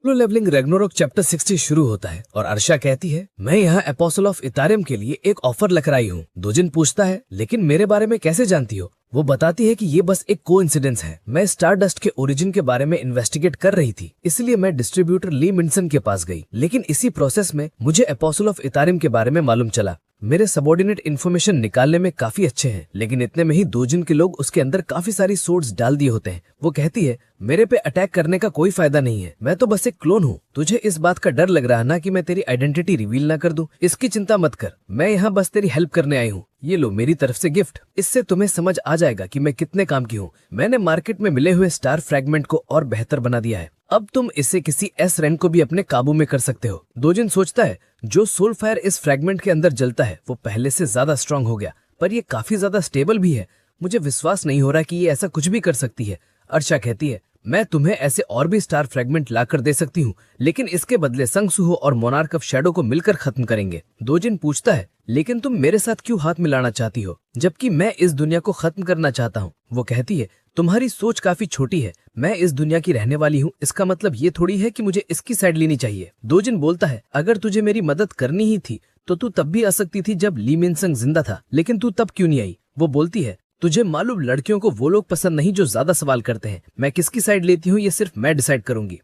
Solo levelling Ragnarok chapter 60 शुरू होता है और अर्शा कहती है, मैं यहाँ एपोस्टल ऑफ इथारियम के लिए एक ऑफर लेकर आई हूँ। दोजिन पूछता है, लेकिन मेरे बारे में कैसे जानती हो? वो बताती है कि ये बस एक कोइंसिडेंस है। मैं स्टारडस्ट के ओरिजिन के बारे में इन्वेस्टिगेट कर रही थी, इसलिए मैं डिस्ट्रीब्यूटर ली मिनसन के पास गई। लेकिन इसी प्रोसेस में मुझे एपोस्टल ऑफ इथारियम के बारे में मालूम चला। मेरे सबॉर्डिनेट इन्फॉर्मेशन निकालने में काफी अच्छे हैं, लेकिन इतने में ही दोजिन के लोग उसके अंदर काफी सारी सोर्स डाल दिए होते हैं। वो कहती है, मेरे पे अटैक करने का कोई फायदा नहीं है, मैं तो बस एक क्लोन हूँ। तुझे इस बात का डर लग रहा है ना कि मैं तेरी आइडेंटिटी रिवील ना कर दूं? इसकी चिंता मत कर, मैं यहाँ बस तेरी हेल्प करने आई हूँ। ये लो मेरी तरफ से गिफ्ट, इससे तुम्हें समझ आ जाएगा कि मैं कितने काम की हूँ। मैंने मार्केट में मिले हुए स्टार फ्रैगमेंट को और बेहतर बना दिया है। अब तुम इसे किसी एस रैंक को भी अपने काबू में कर सकते हो। दोजिन सोचता है, जो सोल फायर इस फ्रैगमेंट के अंदर जलता है वो पहले से ज्यादा स्ट्रांग हो गया, पर ये काफी ज्यादा स्टेबल भी है। मुझे विश्वास नहीं हो रहा कि ये ऐसा कुछ भी कर सकती है। अर्शा कहती है, मैं तुम्हें ऐसे और भी स्टार फ्रैगमेंट लाकर दे सकती हूँ, लेकिन इसके बदले संग सुहो और मोनार्क ऑफ शैडो को मिलकर खत्म करेंगे। दोजिन पूछता है, लेकिन तुम मेरे साथ क्यों हाथ मिलाना चाहती हो, जबकि मैं इस दुनिया को खत्म करना चाहता हूँ? वो कहती है, तुम्हारी सोच काफी छोटी है। मैं इस दुनिया की रहने वाली हूँ, इसका मतलब ये थोड़ी है कि मुझे इसकी साइड लेनी चाहिए। दोजिन बोलता है, अगर तुझे मेरी मदद करनी ही थी तो तू तब भी आ सकती थी जब ली मिनसंग जिंदा था, लेकिन तू तब क्यों नहीं आई? वो बोलती है, तुझे मालूम लड़कियों को वो लोग पसंद नहीं जो ज्यादा सवाल करते हैं। मैं किसकी साइड लेती हूँ ये सिर्फ मैं डिसाइड करूंगी,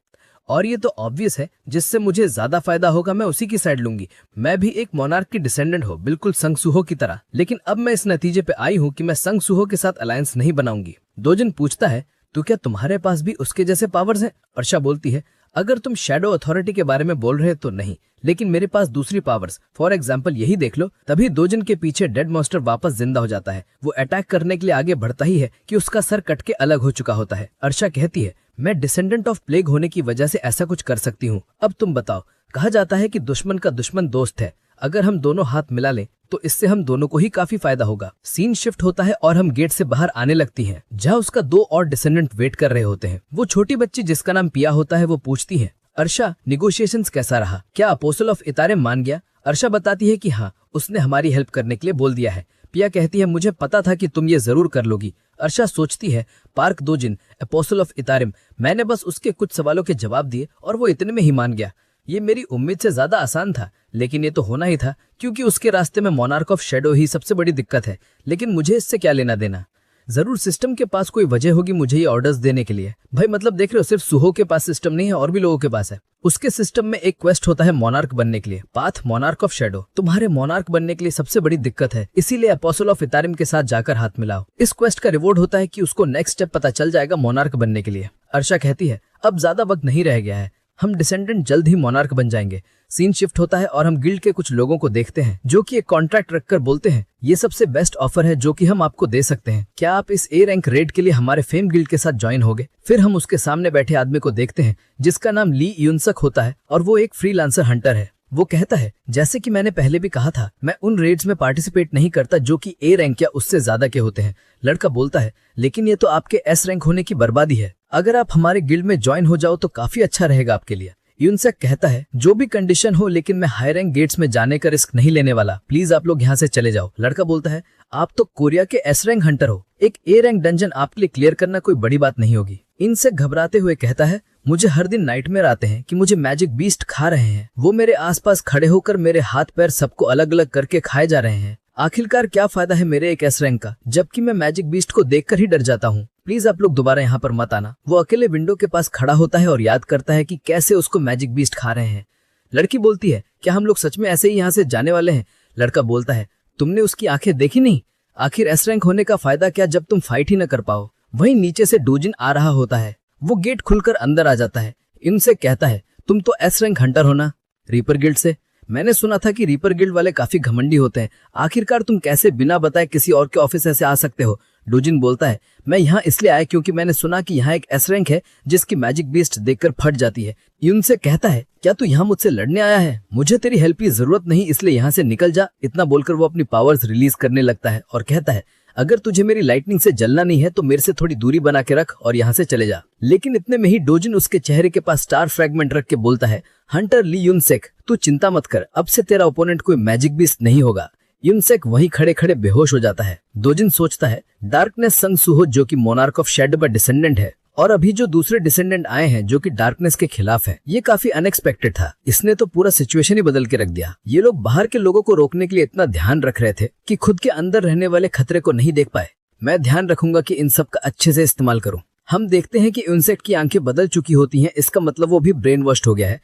और ये तो ऑब्वियस है, जिससे मुझे ज्यादा फायदा होगा मैं उसी की साइड लूंगी। मैं भी एक मोनार्क की डिसेंडेंट हूँ, बिल्कुल संग सुहो की तरह, लेकिन अब मैं इस नतीजे पे आई हूँ कि मैं संग सुहो के साथ अलायंस नहीं बनाऊंगी। दोजिन पूछता है, तो क्या तुम्हारे पास भी उसके जैसे पावर्स हैं? अर्शा बोलती है, अगर तुम शैडो अथॉरिटी के बारे में बोल रहे तो नहीं, लेकिन मेरे पास दूसरी पावर्स, फॉर एग्जाम्पल यही देख लो। तभी दोजिन के पीछे डेड मॉन्स्टर वापस जिंदा हो जाता है। वो अटैक करने के लिए आगे बढ़ता ही है कि उसका सर कट के अलग हो चुका होता है। अर्शा कहती है, मैं डिसेंडेंट ऑफ प्लेग होने की वजह से ऐसा कुछ कर सकती हूँ। अब तुम बताओ, कहा जाता है कि दुश्मन का दुश्मन दोस्त है। अगर हम दोनों हाथ मिला लें तो इससे हम दोनों को ही काफी फायदा होगा। सीन शिफ्ट होता है और हम गेट से बाहर आने लगती हैं, जहाँ उसका 2 और डिसेंडेंट वेट कर रहे होते हैं। वो छोटी बच्ची जिसका नाम पिया होता है वो पूछती है, अर्शा निगोशिएशंस कैसा रहा? क्या अपोस्टल ऑफ इथारियम मान गया? अर्शा बताती है कि हाँ, उसने हमारी हेल्प करने के लिए बोल दिया है। पिया कहती है, मुझे पता था कि तुम ये जरूर कर लोगी। अर्शा सोचती है, पार्क दोजिन अपोस्टल ऑफ इथारियम, मैंने बस उसके कुछ सवालों के जवाब दिए और वो इतने में ही मान गया। ये मेरी उम्मीद से ज्यादा आसान था, लेकिन ये तो होना ही था, क्योंकि उसके रास्ते में मोनार्क ऑफ शैडो ही सबसे बड़ी दिक्कत है। लेकिन मुझे इससे क्या लेना देना? जरूर सिस्टम के पास कोई वजह होगी मुझे ये ऑर्डर्स देने के लिए। भाई मतलब देख रहे हो, सिर्फ सुहो के पास सिस्टम नहीं है, और भी लोगों के पास है। उसके सिस्टम में एक क्वेस्ट होता है मोनार्क बनने के लिए, पाथ मोनार्क ऑफ शैडो। तुम्हारे मोनार्क बनने के लिए सबसे बड़ी दिक्कत है, इसीलिए अपोस्टल ऑफ इथारियम के साथ जाकर हाथ मिलाओ। इस क्वेस्ट का रिवॉर्ड होता है कि उसको नेक्स्ट स्टेप पता चल जाएगा मोनार्क बनने के लिए। अर्शा कहती है, अब ज्यादा वक्त नहीं रह गया है, हम डिसेंडेंट जल्द ही मोनार्क बन जाएंगे। सीन शिफ्ट होता है और हम गिल्ड के कुछ लोगों को देखते हैं जो कि एक कॉन्ट्रैक्ट रखकर बोलते हैं, ये सबसे बेस्ट ऑफर है जो कि हम आपको दे सकते हैं, क्या आप इस ए रैंक रेड के लिए हमारे फेम गिल्ड के साथ ज्वाइन होगे? फिर हम उसके सामने बैठे आदमी को देखते हैं जिसका नाम ली यूनसक होता है और वो एक फ्रीलांसर हंटर है। वो कहता है, जैसे कि मैंने पहले भी कहा था, मैं उन रेड्स में पार्टिसिपेट नहीं करता जो कि ए रैंक या उससे ज्यादा के होते हैं। लड़का बोलता है, लेकिन ये तो आपके एस रैंक होने की बर्बादी है। अगर आप हमारे गिल्ड में ज्वाइन हो जाओ तो काफी अच्छा रहेगा आपके लिए। यूनसेक कहता है, जो भी कंडीशन हो, लेकिन मैं हाई रैंक गेट्स में जाने का रिस्क नहीं लेने वाला। प्लीज आप लोग यहाँ से चले जाओ। लड़का बोलता है, आप तो कोरिया के एस रैंक हंटर हो, एक ए रैंक डंजन आपके लिए क्लियर करना कोई बड़ी बात नहीं होगी। इनसे घबराते हुए कहता है, मुझे हर दिन नाइटमेयर आते हैं कि मुझे मैजिक बीस्ट खा रहे हैं। वो मेरे आसपास खड़े होकर मेरे हाथ पैर सबको अलग अलग करके खाए जा रहे हैं। आखिरकार क्या फायदा है मेरे एक एस रैंक का, जबकि मैं मैजिक बीस्ट को देखकर ही डर जाता हूँ। प्लीज आप लोग दोबारा यहाँ पर मत आना। वो अकेले विंडो के पास खड़ा होता है और याद करता है कि कैसे उसको मैजिक बीस्ट खा रहे हैं। लड़की बोलती है, क्या हम लोग सच में ऐसे ही यहाँ से जाने वाले हैं? लड़का बोलता है, तुमने उसकी आंखें देखी नहीं? आखिर एस रैंक होने का फायदा क्या जब तुम फाइट ही न कर पाओ? वहीं नीचे से डोजिन आ रहा होता है। वो गेट खुलकर अंदर आ जाता है। इनसे कहता है, तुम तो एस रैंक हंटर हो ना, रीपर गिल्ड से? मैंने सुना था कि रीपर गिल्ड वाले काफी घमंडी होते हैं। आखिरकार तुम कैसे बिना बताए किसी और के ऑफिस ऐसे आ सकते हो? डोजिन बोलता है, मैं यहाँ इसलिए आया क्योंकि मैंने सुना कि यहाँ एक एस रैंक है जिसकी मैजिक बीस्ट देखकर फट जाती है। यूनसे कहता है, क्या तू यहाँ मुझसे लड़ने आया है? मुझे तेरी हेल्प की जरूरत नहीं, इसलिए यहाँ से निकल जा। इतना बोलकर वो अपनी पावर्स रिलीज करने लगता है और कहता है, अगर तुझे मेरी लाइटनिंग से जलना नहीं है तो मेरे से थोड़ी दूरी बना के रख और यहाँ से चले जा। लेकिन इतने में ही डोजिन उसके चेहरे के पास स्टार फ्रैगमेंट रख के बोलता है, हंटर ली यूनसेक, तू चिंता मत कर, अब से तेरा ओपोनेंट कोई मैजिक बीस्ट नहीं होगा। यूनसेक वहीं खड़े खड़े बेहोश हो जाता है। दोजिन सोचता है, डार्कनेस संग सुहो जो कि मोनार्क ऑफ शैडो का डिसेंडेंट है और अभी जो दूसरे डिसेंडेंट आए हैं जो कि डार्कनेस के खिलाफ है, ये काफी अनएक्सपेक्टेड था। इसने तो पूरा सिचुएशन ही बदल के रख दिया। ये लोग बाहर के लोगों को रोकने के लिए इतना ध्यान रख रहे थे कि खुद के अंदर रहने वाले खतरे को नहीं देख पाए। मैं ध्यान रखूंगा कि इन सब का अच्छे से इस्तेमाल करूं। हम देखते हैं कि इंसेक्ट की आंखें बदल चुकी होती हैं, इसका मतलब वो भी ब्रेन वॉश्ड हो गया है।